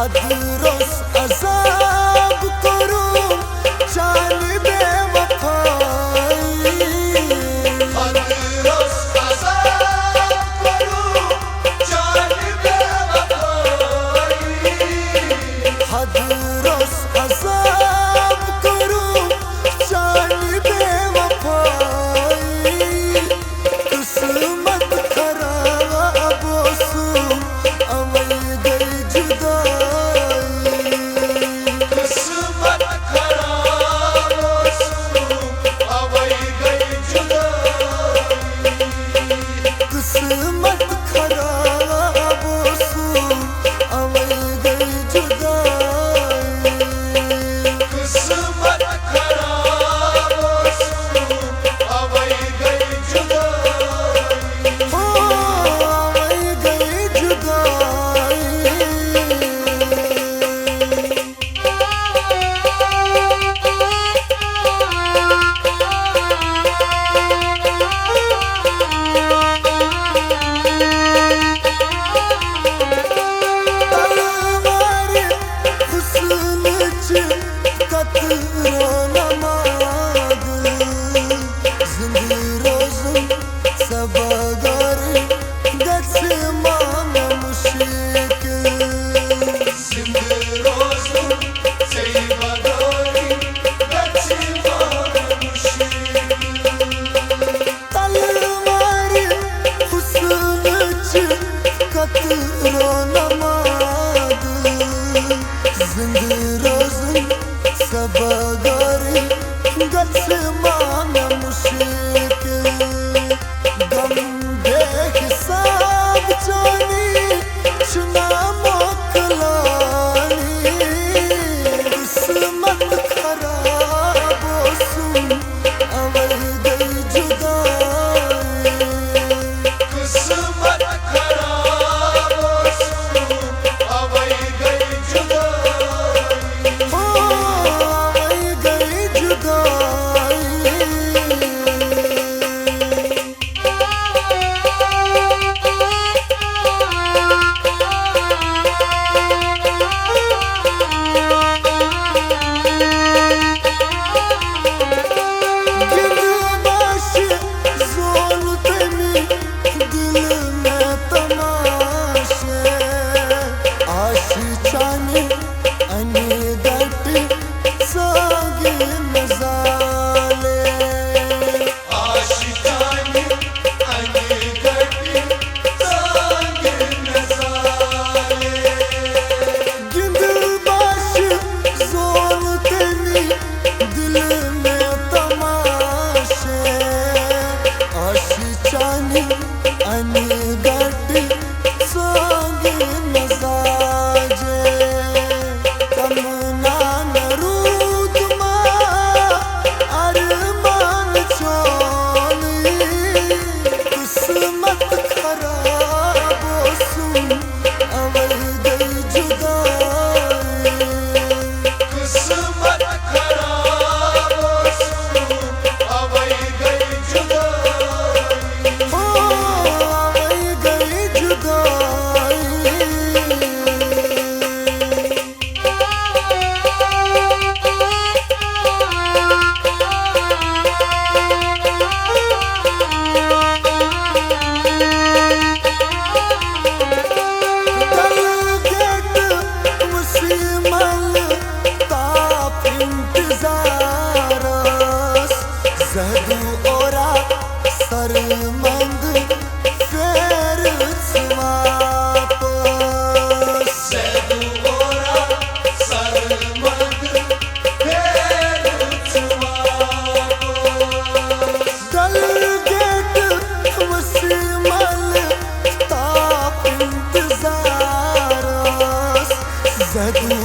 हद रोज अज़ाब करूं जाने बेवफाई, हद रोज अज़ाब करूं जाने बेवफाई, हद रोज अज़ाब करूं जाने बेवफाई। किस्मत खराब सू अवई गई जुदाई, किस्मत खराब सू अवई गई जुदाई, किस्मत खराब सू अवई गई जुदाई, किस्मत खराब सू अवई गई जुदाई, हो अवई गई जुदाई। तलवार हुस्न च कतरो नमाद, जिंदगी रोज़ सबगर गछ मान मुश्किल, जिंदगी रोज़ सही बदौरी गच्छ मान मुश्किल, तलवार हुस्न च कतरो नमाद, जिंदगी रोज़ सबगर गछ मान मुश्किल। गम बेहिसाब जानी चुना मोकलानी, किस्मत खराब सू अवई गई जुदाई, किस्मत खराब सू अवई गई जुदाई, हो अवई गई जुदाई। गिरबाश ज़ोल तमी दिल में तमाशे, आशिकाने अनिगट सागे मज़ाले, आशिकाने अनिगट सागे नज़ारे, गिरबाश ज़ोल तमी दिल में तमाशे, आशिकाने अनिगट सागे मज़ाजे। तमन्ना नरूद मां अरमान चोली, किस्मत खराब सू अवई गई जुदाई, किस्मत खराब सू अवई गई जुदाई, हो अवई गई जुदाई। दलगेट मुसीमल ताप इंतज़ारस, ज़हदू ओरा सरमंद फेर वापस, सैदू ओरा सरमंद फेर वापस, दलगेट मुसीमल ताप इंतज़ारस, ज़हदू